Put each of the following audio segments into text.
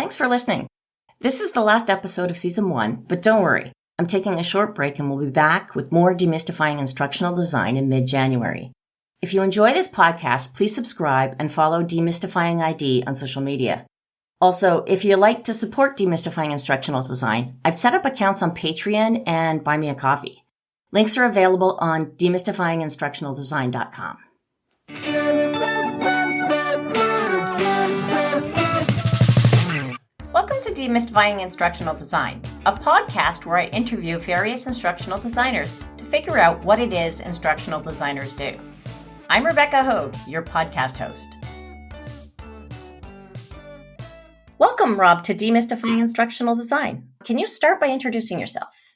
Thanks for listening. This is the last episode of Season 1, but don't worry. I'm taking a short break and we'll be back with more demystifying instructional design in mid-January. If you enjoy this podcast, please subscribe and follow Demystifying ID on social media. Also, if you like to support demystifying instructional design, I've set up accounts on Patreon and Buy Me a Coffee. Links are available on demystifyinginstructionaldesign.com. Welcome to Demystifying Instructional Design, a podcast where I interview various instructional designers to figure out what it is instructional designers do. I'm Rebecca Hogue, your podcast host. Welcome, Rob, to Demystifying Instructional Design. Can you start by introducing yourself?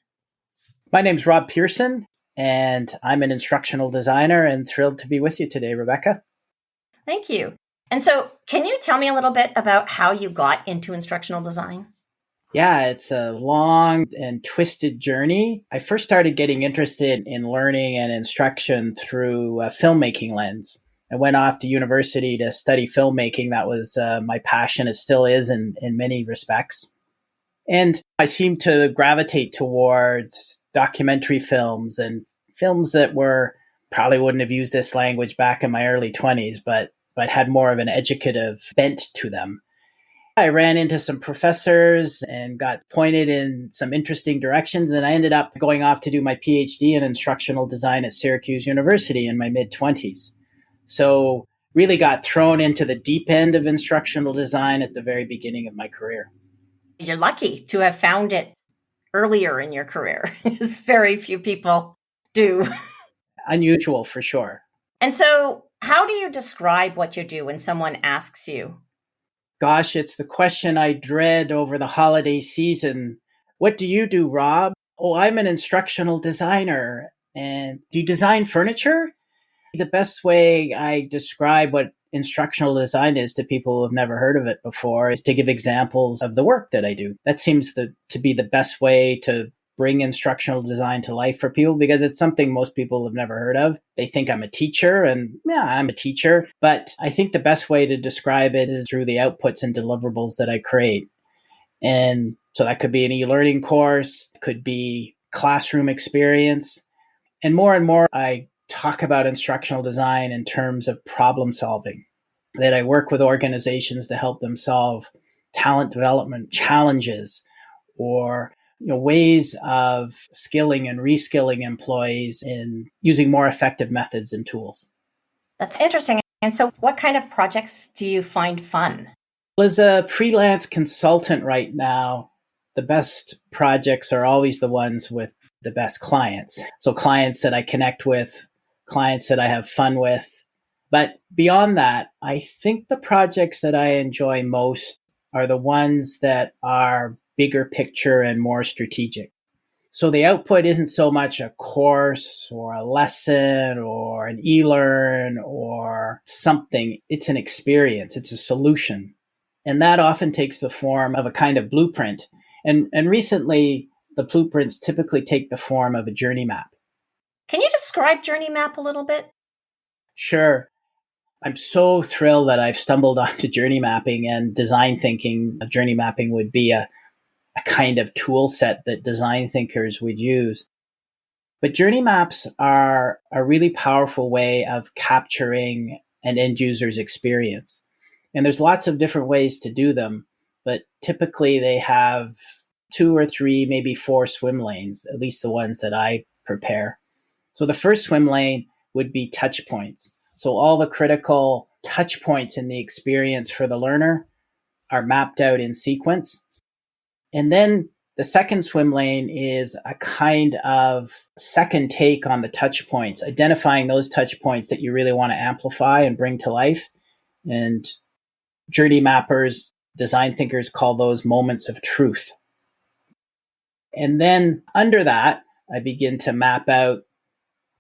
My name's Rob Pearson, and I'm an instructional designer and thrilled to be with you today, Rebecca. Thank you. And so, can you tell me a little bit about how you got into instructional design? Yeah, it's a long and twisted journey. I first started getting interested in learning and instruction through a filmmaking lens. I went off to university to study filmmaking. That was my passion. It still is in many respects. And I seemed to gravitate towards documentary films and films that probably wouldn't have used this language back in my early 20s, but had more of an educative bent to them. I ran into some professors and got pointed in some interesting directions, and I ended up going off to do my Ph.D. in instructional design at Syracuse University in my mid-20s. So really got thrown into the deep end of instructional design at the very beginning of my career. You're lucky to have found it earlier in your career, as very few people do. Unusual for sure. And so, how do you describe what you do when someone asks you? Gosh, it's the question I dread over the holiday season. What do you do, Rob? Oh, I'm an instructional designer. And do you design furniture? The best way I describe what instructional design is to people who have never heard of it before is to give examples of the work that I do. That seems to be the best way to bring instructional design to life for people, because it's something most people have never heard of. They think I'm a teacher, and yeah, I'm a teacher. But I think the best way to describe it is through the outputs and deliverables that I create. And so that could be an e-learning course, it could be classroom experience. And more, I talk about instructional design in terms of problem solving, that I work with organizations to help them solve talent development challenges, or ways of skilling and reskilling employees in using more effective methods and tools. That's interesting. And so what kind of projects do you find fun? As a freelance consultant right now, the best projects are always the ones with the best clients. So clients that I connect with, clients that I have fun with. But beyond that, I think the projects that I enjoy most are the ones that are bigger picture and more strategic. So the output isn't so much a course or a lesson or an e-learn or something. It's an experience. It's a solution. And that often takes the form of a kind of blueprint. And recently, the blueprints typically take the form of a journey map. Can you describe journey map a little bit? Sure. I'm so thrilled that I've stumbled onto journey mapping and design thinking. Journey mapping would be a kind of tool set that design thinkers would use. But journey maps are a really powerful way of capturing an end user's experience. And there's lots of different ways to do them, but typically they have 2 or 3, maybe 4 swim lanes, at least the ones that I prepare. So the first swim lane would be touch points. So all the critical touch points in the experience for the learner are mapped out in sequence. And then the second swim lane is a kind of second take on the touch points, identifying those touch points that you really want to amplify and bring to life. And journey mappers, design thinkers call those moments of truth. And then under that, I begin to map out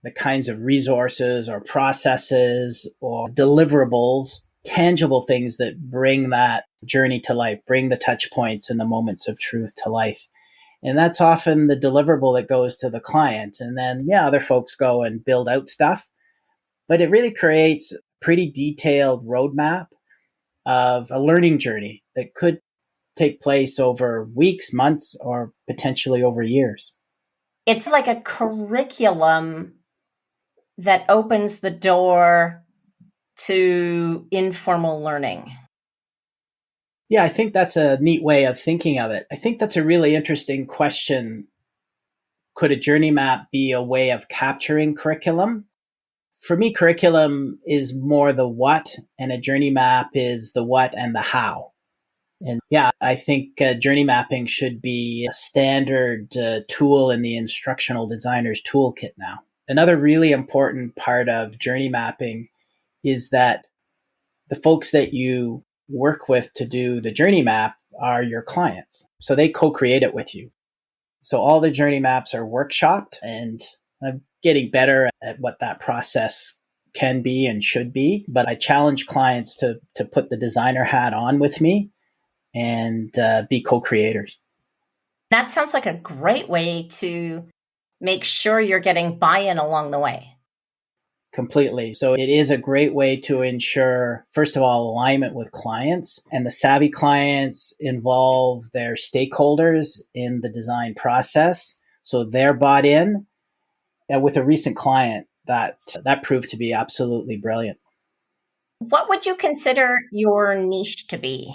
the kinds of resources or processes or deliverables, tangible things that bring that journey to life, bring the touch points and the moments of truth to life. And that's often the deliverable that goes to the client. And then, other folks go and build out stuff. But it really creates a pretty detailed roadmap of a learning journey that could take place over weeks, months, or potentially over years. It's like a curriculum that opens the door to informal learning. Yeah, I think that's a neat way of thinking of it. I think that's a really interesting question. Could a journey map be a way of capturing curriculum? For me, curriculum is more the what, and a journey map is the what and the how. And yeah, I think journey mapping should be a standard tool in the instructional designer's toolkit now. Another really important part of journey mapping is that the folks that you work with to do the journey map are your clients. So they co-create it with you. So all the journey maps are workshopped, and I'm getting better at what that process can be and should be. But I challenge clients to put the designer hat on with me and be co-creators. That sounds like a great way to make sure you're getting buy-in along the way. Completely. So it is a great way to ensure, first of all, alignment with clients, and the savvy clients involve their stakeholders in the design process. So they're bought in. And with a recent client, that proved to be absolutely brilliant. What would you consider your niche to be?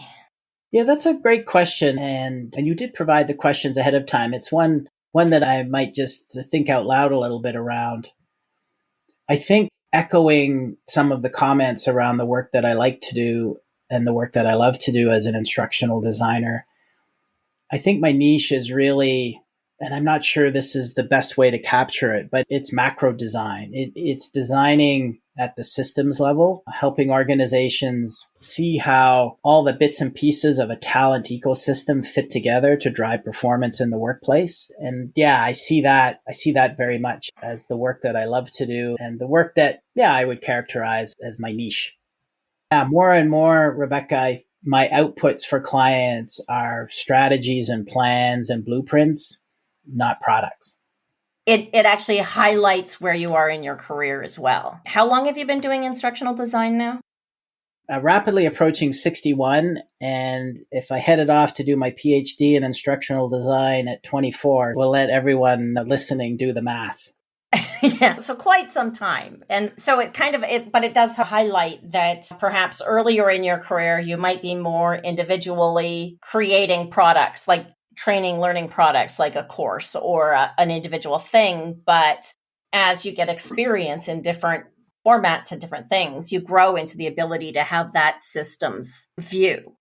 Yeah, that's a great question. And you did provide the questions ahead of time. It's one that I might just think out loud a little bit around. I think echoing some of the comments around the work that I like to do and the work that I love to do as an instructional designer, I think my niche is really, and I'm not sure this is the best way to capture it, but it's macro design. It's designing at the systems level, helping organizations see how all the bits and pieces of a talent ecosystem fit together to drive performance in the workplace. And yeah, I see that very much as the work that I love to do, and the work that, I would characterize as my niche. Yeah, more and more, Rebecca, my outputs for clients are strategies and plans and blueprints, not products. It actually highlights where you are in your career as well. How long have you been doing instructional design now? Rapidly approaching 61. And if I headed off to do my Ph.D. in instructional design at 24, we'll let everyone listening do the math. Yeah, so quite some time. And so but it does highlight that perhaps earlier in your career, you might be more individually creating products, like training, learning products, like a course or an individual thing. But as you get experience in different formats and different things, you grow into the ability to have that systems view.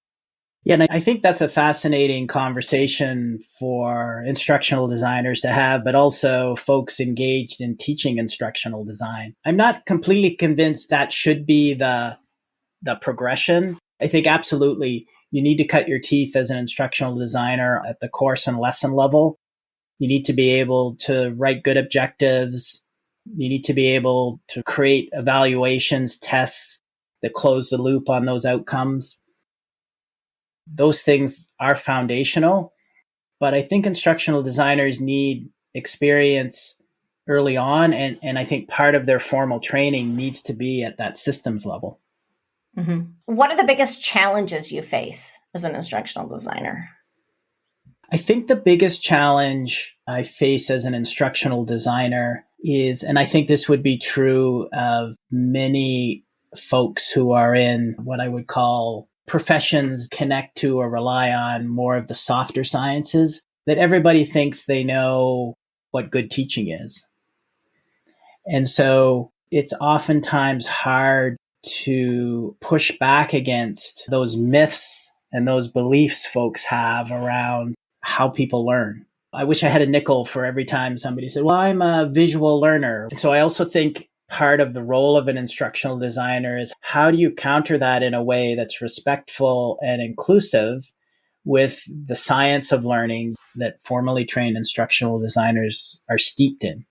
Yeah, and I think that's a fascinating conversation for instructional designers to have, but also folks engaged in teaching instructional design. I'm not completely convinced that should be the progression. I think absolutely you need to cut your teeth as an instructional designer at the course and lesson level. You need to be able to write good objectives. You need to be able to create evaluations, tests that close the loop on those outcomes. Those things are foundational, but I think instructional designers need experience early on, and I think part of their formal training needs to be at that systems level. Mm-hmm. What are the biggest challenges you face as an instructional designer? I think the biggest challenge I face as an instructional designer is, and I think this would be true of many folks who are in what I would call professions connect to or rely on more of the softer sciences, that everybody thinks they know what good teaching is. And so it's oftentimes hard to push back against those myths and those beliefs folks have around how people learn. I wish I had a nickel for every time somebody said, well, I'm a visual learner. And so I also think part of the role of an instructional designer is how do you counter that in a way that's respectful and inclusive with the science of learning that formally trained instructional designers are steeped in.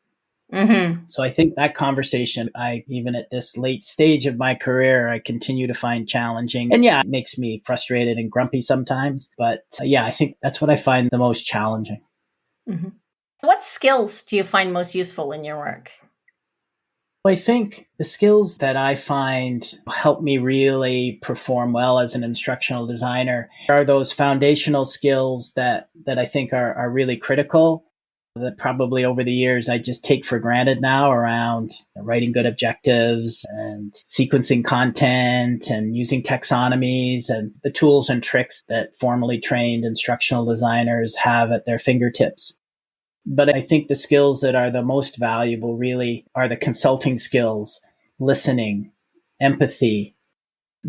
Mm-hmm. So I think that conversation, even at this late stage of my career, I continue to find challenging. And yeah, it makes me frustrated and grumpy sometimes. But I think that's what I find the most challenging. Mm-hmm. What skills do you find most useful in your work? I think the skills that I find help me really perform well as an instructional designer are those foundational skills that I think are really critical, that probably over the years I just take for granted now, around writing good objectives and sequencing content and using taxonomies and the tools and tricks that formally trained instructional designers have at their fingertips. But I think the skills that are the most valuable really are the consulting skills, listening, empathy,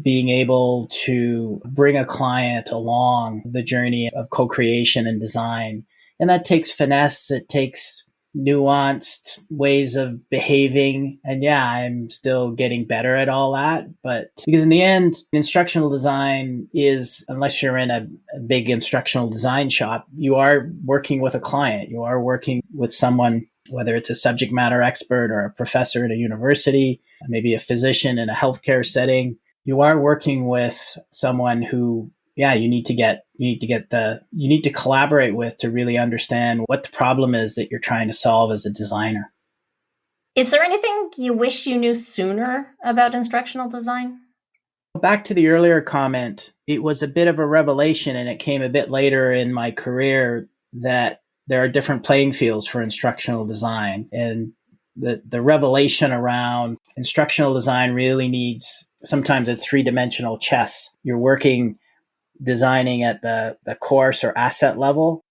being able to bring a client along the journey of co-creation and design. And that takes finesse. It takes nuanced ways of behaving. And yeah, I'm still getting better at all that. But because in the end, instructional design is, unless you're in a big instructional design shop, you are working with a client. You are working with someone, whether it's a subject matter expert or a professor at a university, maybe a physician in a healthcare setting. You are working with someone who, you need to collaborate with to really understand what the problem is that you're trying to solve as a designer. Is there anything you wish you knew sooner about instructional design? Back to the earlier comment, it was a bit of a revelation, and it came a bit later in my career, that there are different playing fields for instructional design. And the revelation around instructional design really needs, sometimes it's three-dimensional chess. You're working designing at the course or asset level,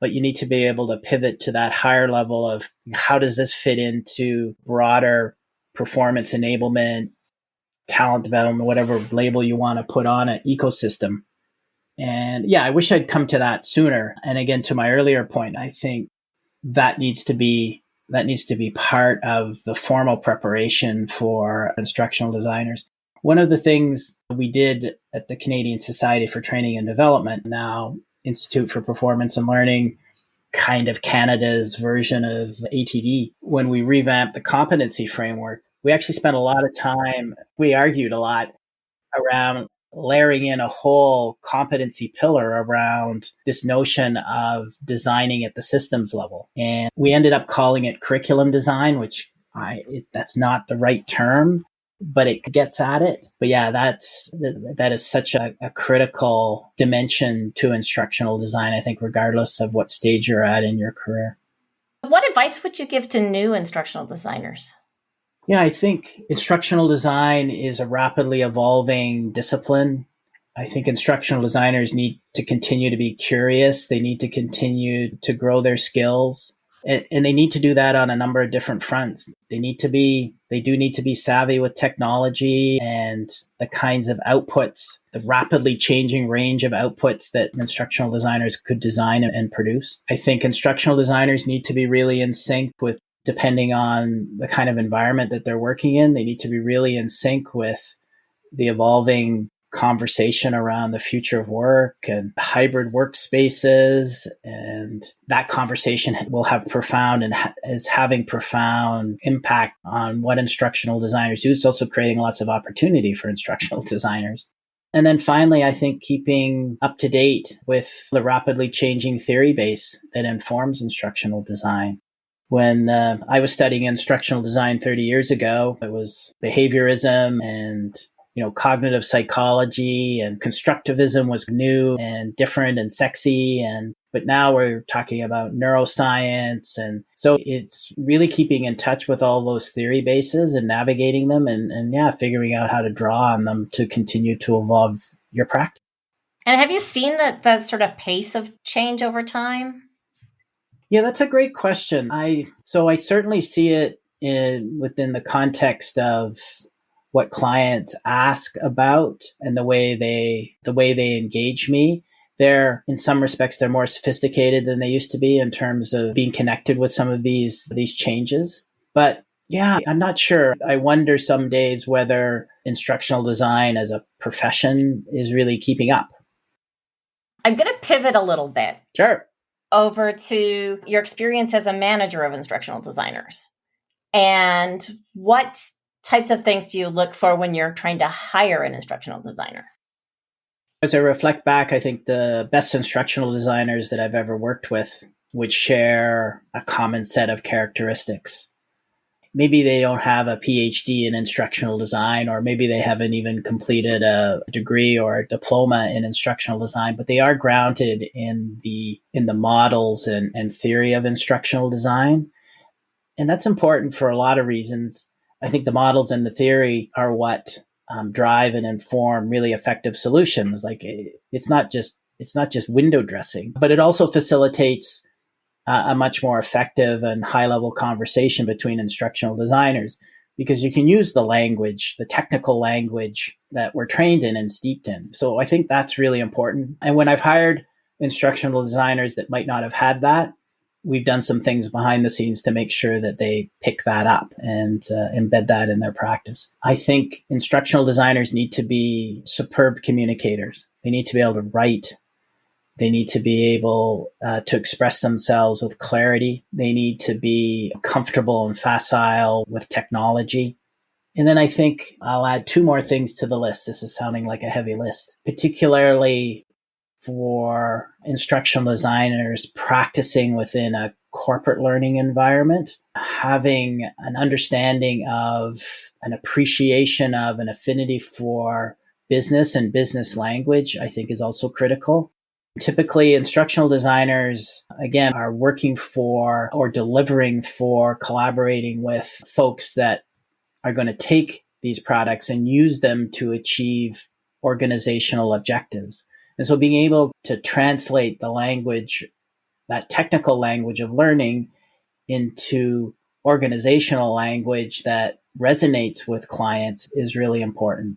but you need to be able to pivot to that higher level of how does this fit into broader performance enablement, talent development, whatever label you want to put on it, ecosystem. And I wish I'd come to that sooner. And again, to my earlier point, I think that needs to be part of the formal preparation for instructional designers. One of the things we did at the Canadian Society for Training and Development, now Institute for Performance and Learning, kind of Canada's version of ATD, when we revamped the competency framework, we actually spent a lot of time, we argued a lot around layering in a whole competency pillar around this notion of designing at the systems level. And we ended up calling it curriculum design, which that's not the right term, but it gets at it. But that is such a critical dimension to instructional design, I think, regardless of what stage you're at in your career. What advice would you give to new instructional designers? I think instructional design is a rapidly evolving discipline. I think instructional designers need to continue to be curious. They need to continue to grow their skills. And they need to do that on a number of different fronts. They do need to be savvy with technology and the kinds of outputs, the rapidly changing range of outputs that instructional designers could design and produce. I think instructional designers need to be really in sync with, depending on the kind of environment that they're working in, they need to be really in sync with the evolving conversation around the future of work and hybrid workspaces. And that conversation will have profound and is having profound impact on what instructional designers do. It's also creating lots of opportunity for instructional designers. And then finally, I think keeping up to date with the rapidly changing theory base that informs instructional design. When I was studying instructional design 30 years ago, it was behaviorism and cognitive psychology, and constructivism was new and different and sexy. But now we're talking about neuroscience. And so it's really keeping in touch with all those theory bases and navigating them and figuring out how to draw on them to continue to evolve your practice. And have you seen that sort of pace of change over time? Yeah, that's a great question. I certainly see it within the context of what clients ask about and the way they engage me. In some respects, they're more sophisticated than they used to be in terms of being connected with some of these changes. But I'm not sure. I wonder some days whether instructional design as a profession is really keeping up. I'm going to pivot a little bit. Sure. Over to your experience as a manager of instructional designers. And what types of things do you look for when you're trying to hire an instructional designer? As I reflect back, I think the best instructional designers that I've ever worked with would share a common set of characteristics. maybe they don't have a Ph.D. in instructional design, or maybe they haven't even completed a degree or a diploma in instructional design, but they are grounded in the models and theory of instructional design. And that's important for a lot of reasons. I think the models and the theory are what drive and inform really effective solutions. Like it's not just window dressing, but it also facilitates a much more effective and high-level conversation between instructional designers, because you can use the language, the technical language that we're trained in and steeped in. So I think that's really important. And when I've hired instructional designers that might not have had that, we've done some things behind the scenes to make sure that they pick that up and embed that in their practice. I think instructional designers need to be superb communicators. They need to be able to write. They need to be able to express themselves with clarity. They need to be comfortable and facile with technology. And then I think I'll add two more things to the list. This is sounding like a heavy list, particularly for instructional designers practicing within a corporate learning environment. Having an understanding of, an appreciation of, an affinity for business and business language, I think is also critical. Typically, instructional designers, again, are working for or delivering for, collaborating with folks that are going to take these products and use them to achieve organizational objectives. And so being able to translate the language, that technical language of learning, into organizational language that resonates with clients is really important.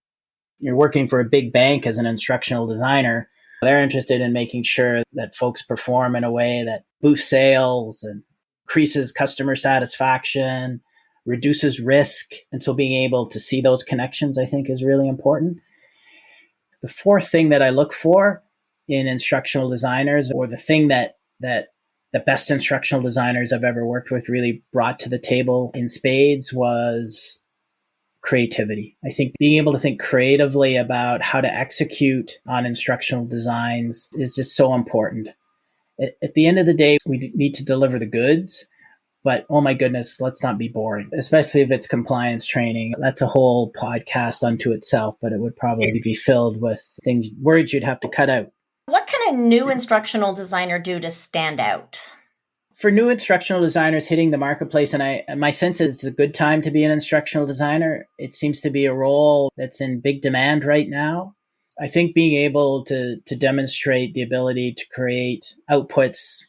You're working for a big bank as an instructional designer. They're interested in making sure that folks perform in a way that boosts sales and increases customer satisfaction, reduces risk. And so being able to see those connections, I think, is really important. The fourth thing that I look for in instructional designers, or the thing that the best instructional designers I've ever worked with really brought to the table in spades, was creativity. I think being able to think creatively about how to execute on instructional designs is just so important. At the end of the day, we need to deliver the goods, but oh my goodness, let's not be boring, especially if it's compliance training. That's a whole podcast unto itself, but it would probably be filled with words you'd have to cut out. What can a new instructional designer do to stand out? For new instructional designers hitting the marketplace, and my sense is it's a good time to be an instructional designer. It seems to be a role that's in big demand right now. I think being able to demonstrate the ability to create outputs,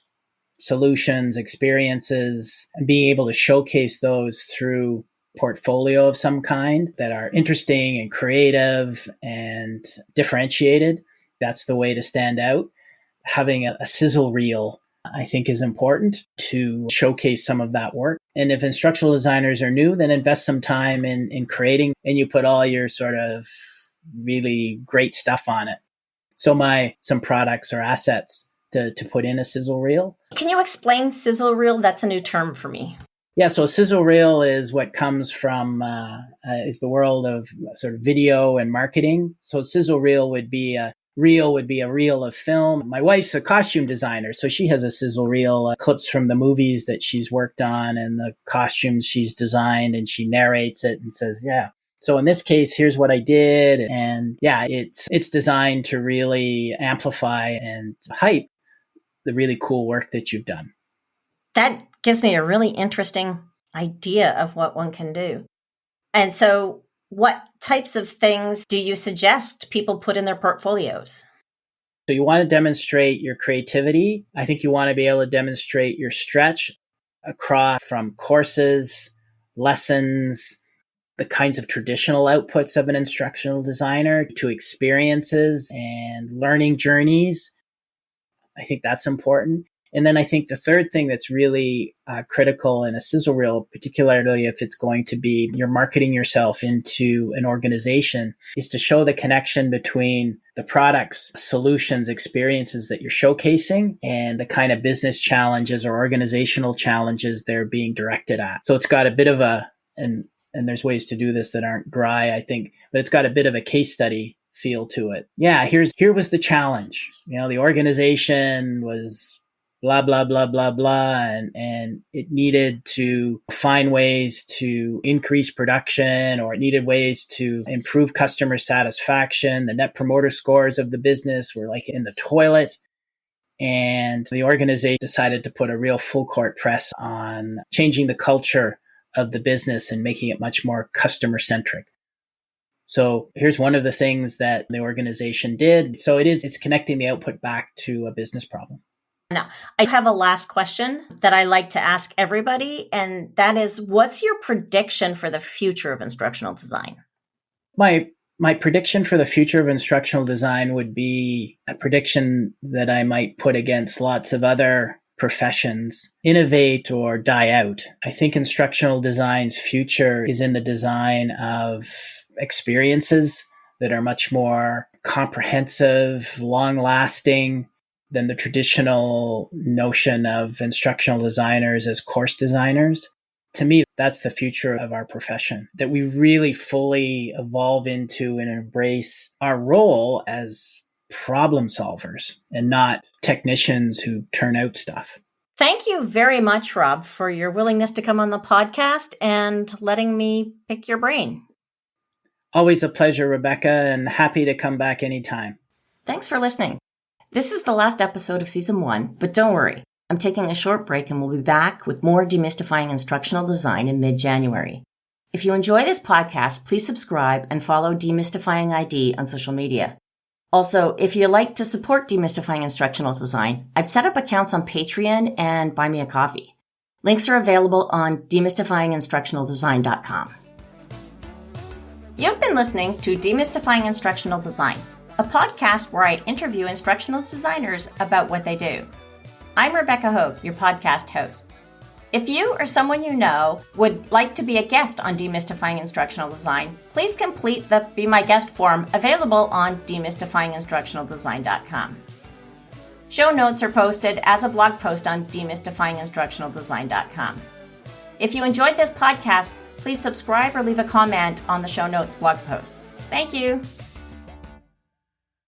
solutions, experiences, and being able to showcase those through portfolio of some kind that are interesting and creative and differentiated, that's the way to stand out. Having a sizzle reel, I think, is important to showcase some of that work. And if instructional designers are new, then invest some time in creating, and you put all your sort of really great stuff on it. So some products or assets to put in a sizzle reel. Can you explain sizzle reel? That's a new term for me. Yeah, so sizzle reel is what comes from is the world of sort of video and marketing. So sizzle reel would be a reel of film. My wife's a costume designer, so she has a sizzle reel, clips from the movies that she's worked on and the costumes she's designed, and she narrates it and says, yeah. So in this case, here's what I did. And yeah, it's designed to really amplify and hype the really cool work that you've done. That gives me a really interesting idea of what one can do. And so what types of things do you suggest people put in their portfolios? So you want to demonstrate your creativity. I think you want to be able to demonstrate your stretch across from courses, lessons, the kinds of traditional outputs of an instructional designer, to experiences and learning journeys. I think that's important. And then I think the third thing that's really critical in a sizzle reel, particularly if it's going to be you're marketing yourself into an organization, is to show the connection between the products, solutions, experiences that you're showcasing and the kind of business challenges or organizational challenges they're being directed at. So it's got a bit of and there's ways to do this that aren't dry, I think, but it's got a bit of a case study feel to it. Yeah, here was the challenge. The organization was blah, blah, blah, blah, blah. And it needed to find ways to increase production, or it needed ways to improve customer satisfaction. The net promoter scores of the business were like in the toilet. And the organization decided to put a real full court press on changing the culture of the business and making it much more customer centric. So here's one of the things that the organization did. So it's connecting the output back to a business problem. Now, I have a last question that I like to ask everybody, and that is, what's your prediction for the future of instructional design? My prediction for the future of instructional design would be a prediction that I might put against lots of other professions: innovate or die out. I think instructional design's future is in the design of experiences that are much more comprehensive, long-lasting than the traditional notion of instructional designers as course designers. To me, that's the future of our profession, that we really fully evolve into and embrace our role as problem solvers and not technicians who turn out stuff. Thank you very much, Rob, for your willingness to come on the podcast and letting me pick your brain. Always a pleasure, Rebecca, and happy to come back anytime. Thanks for listening. This is the last episode of Season 1, but don't worry. I'm taking a short break and we'll be back with more demystifying instructional design in mid-January. If you enjoy this podcast, please subscribe and follow Demystifying ID on social media. Also, if you like to support Demystifying Instructional Design, I've set up accounts on Patreon and Buy Me a Coffee. Links are available on demystifyinginstructionaldesign.com. You've been listening to Demystifying Instructional Design, a podcast where I interview instructional designers about what they do. I'm Rebecca Hogue, your podcast host. If you or someone you know would like to be a guest on Demystifying Instructional Design, please complete the Be My Guest form available on demystifyinginstructionaldesign.com. Show notes are posted as a blog post on demystifyinginstructionaldesign.com. If you enjoyed this podcast, please subscribe or leave a comment on the show notes blog post. Thank you.